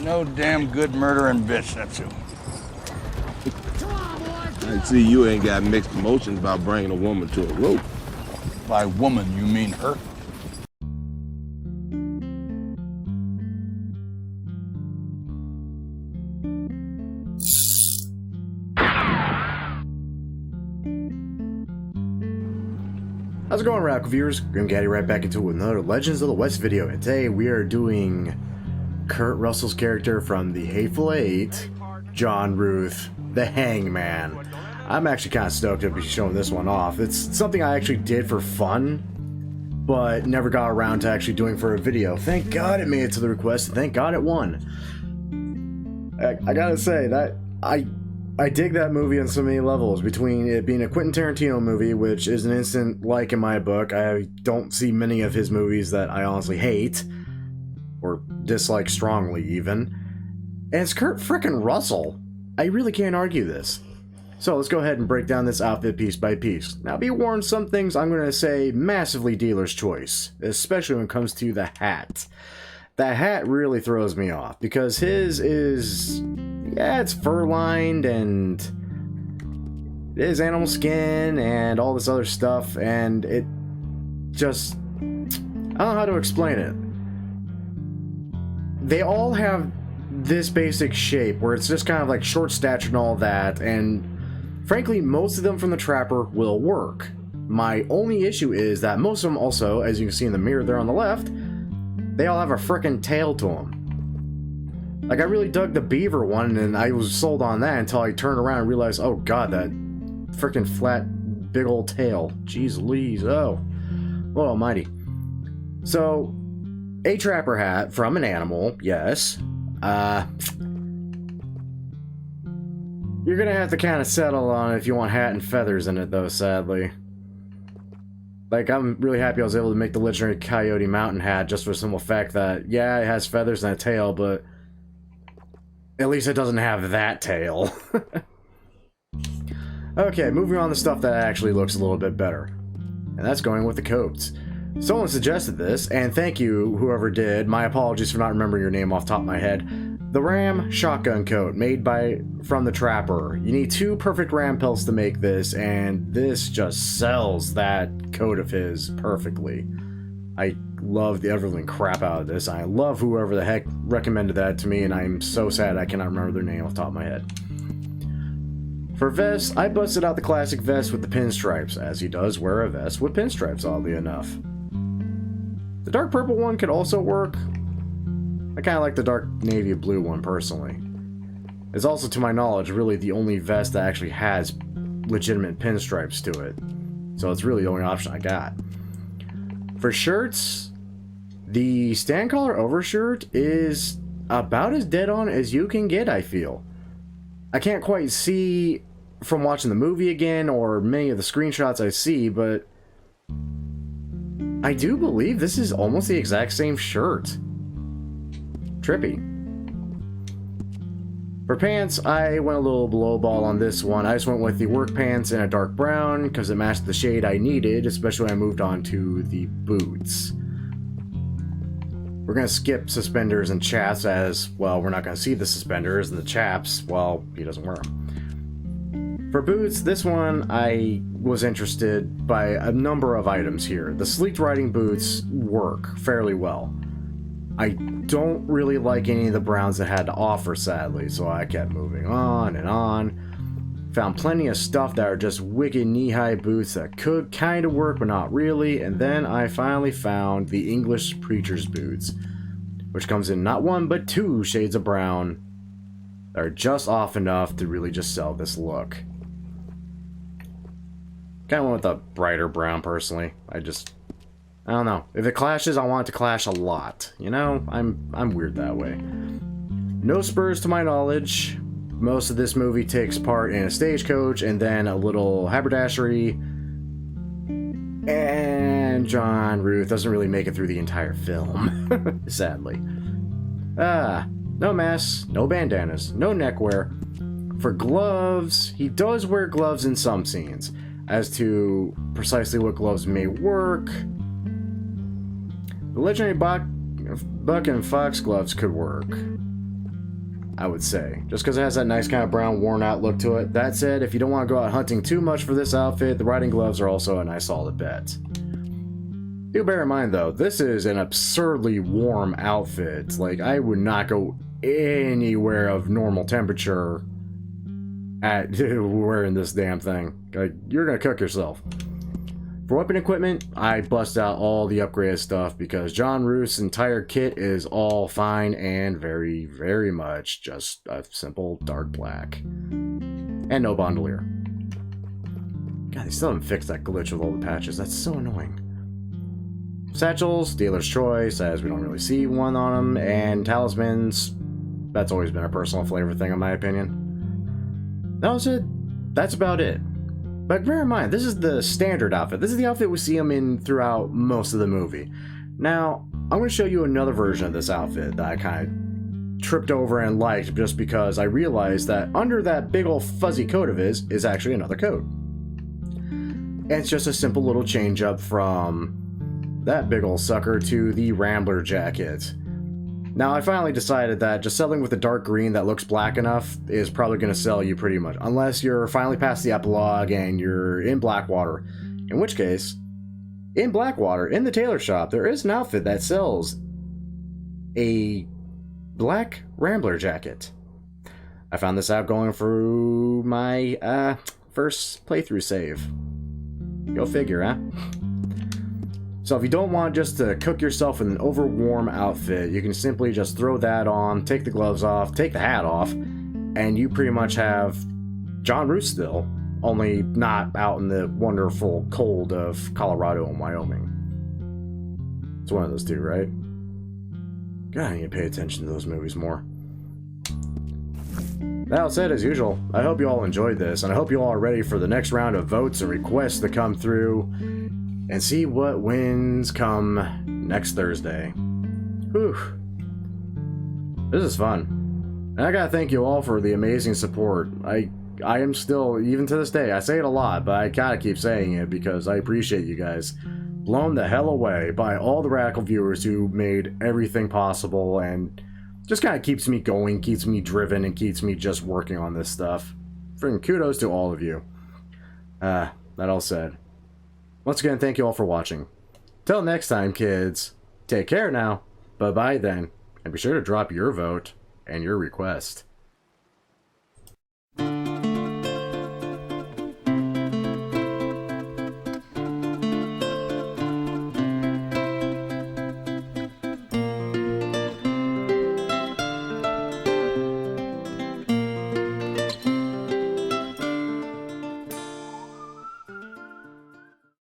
no damn good murdering bitch, that's who. I see you ain't got mixed emotions about bringing a woman to a rope. By woman, you mean her? How's it going, Radical viewers? Gaddy right back into another Legends of the West video, and today we are doing Kurt Russell's character from the Hateful Eight, John Ruth, the Hangman. I'm actually kind of stoked to be showing this one off. It's something I actually did for fun, but never got around to actually doing for a video. Thank God it made it to the request, and thank God it won. I gotta say, that I dig that movie on so many levels, between it being a Quentin Tarantino movie, which is an instant like in my book. I don't see many of his movies that I honestly hate, or dislike strongly even. And it's Kurt frickin' Russell. I really can't argue this. So let's go ahead and break down this outfit piece by piece. Now be warned, some things I'm going to say massively dealer's choice, especially when it comes to the hat. That hat really throws me off, because his is... yeah, it's fur-lined, and it is animal skin, and all this other stuff, and it just... I don't know how to explain it. They all have this basic shape, where it's just kind of like short stature and all that, and frankly, most of them from the Trapper will work. My only issue is that most of them also, as you can see in the mirror there on the left, they all have a frickin' tail to them. Like, I really dug the beaver one, and I was sold on that until I turned around and realized, oh god, that frickin' flat, big old tail. Jeez Louise, oh. Lord almighty. So, a trapper hat from an animal, yes. You're gonna have to kind of settle on it if you want hat and feathers in it, though, sadly. Like, I'm really happy I was able to make the legendary Coyote Mountain hat just for the simple fact that, yeah, it has feathers and a tail, but at least it doesn't have that tail. Okay, moving on to stuff that actually looks a little bit better. And that's going with the coats. Someone suggested this, and thank you, whoever did. My apologies for not remembering your name off the top of my head. The Ram shotgun coat, made from the Trapper. You need 2 perfect Ram pelts to make this, and this just sells that coat of his perfectly. I love the everling crap out of this. I love whoever the heck recommended that to me, and I'm so sad I cannot remember their name off the top of my head. For vests, I busted out the classic vest with the pinstripes, as he does wear a vest with pinstripes, oddly enough. The dark purple one could also work. I kind of like the dark navy blue one, personally. It's also, to my knowledge, really the only vest that actually has legitimate pinstripes to it. So it's really the only option I got. For shirts, the stand collar overshirt is about as dead on as you can get, I feel. I can't quite see from watching the movie again or many of the screenshots I see, but I do believe this is almost the exact same shirt. Trippy. For pants, I went a little below ball on this one. I just went with the work pants in a dark brown because it matched the shade I needed, especially when I moved on to the boots. We're going to skip suspenders and chaps as, well, we're not going to see the suspenders, and the chaps, well, he doesn't wear them. For boots, this one, I was interested by a number of items here. The sleeked riding boots work fairly well. I don't really like any of the browns that had to offer, sadly, so I kept moving on and on. Found plenty of stuff that are just wicked knee-high boots that could kind of work, but not really, and then I finally found the English Preacher's boots, which comes in not 1, but 2 shades of brown that are just off enough to really just sell this look. Kind of went with a brighter brown, personally. I don't know. If it clashes, I want it to clash a lot. You know, I'm weird that way. No spurs to my knowledge. Most of this movie takes part in a stagecoach and then a little haberdashery. And John Ruth doesn't really make it through the entire film, sadly. No masks, no bandanas, no neckwear. For gloves, he does wear gloves in some scenes. As to precisely what gloves may work, the legendary Buck and Fox gloves could work. I would say. Just because it has that nice kind of brown worn out look to it. That said, if you don't want to go out hunting too much for this outfit, the riding gloves are also a nice solid bet. Do bear in mind though, this is an absurdly warm outfit. Like, I would not go anywhere of normal temperature at wearing this damn thing. Like, you're gonna cook yourself. For weapon equipment, I bust out all the upgraded stuff because John Ruth's entire kit is all fine and very, very much just a simple dark black. And no bandolier. God, they still haven't fixed that glitch with all the patches. That's so annoying. Satchels, dealer's choice, as we don't really see one on them, and talismans, that's always been a personal flavor thing in my opinion. That was it. That's about it. But bear in mind, this is the standard outfit. This is the outfit we see him in throughout most of the movie. Now, I'm going to show you another version of this outfit that I kind of tripped over and liked just because I realized that under that big old fuzzy coat of his is actually another coat. And it's just a simple little change up from that big old sucker to the Rambler jacket. Now, I finally decided that just settling with a dark green that looks black enough is probably going to sell you pretty much, unless you're finally past the epilogue and you're in Blackwater. In which case, in Blackwater, in the tailor shop, there is an outfit that sells a black Rambler jacket. I found this out going through my first playthrough save. Go figure, huh? So if you don't want just to cook yourself in an overwarm outfit, you can simply just throw that on, take the gloves off, take the hat off, and you pretty much have John Ruth still, only not out in the wonderful cold of Colorado and Wyoming. It's one of those two, right? God, I need to pay attention to those movies more. That said, as usual, I hope you all enjoyed this, and I hope you all are ready for the next round of votes and requests to come through and see what wins come next Thursday. Whew. This is fun. And I gotta thank you all for the amazing support. I am still, even to this day, I say it a lot, but I gotta keep saying it because I appreciate you guys. Blown the hell away by all the radical viewers who made everything possible and just kind of keeps me going, keeps me driven, and keeps me just working on this stuff. Friggin' kudos to all of you. That all said, once again, thank you all for watching. Till next time, kids, take care now. Bye-bye then. And be sure to drop your vote and your request.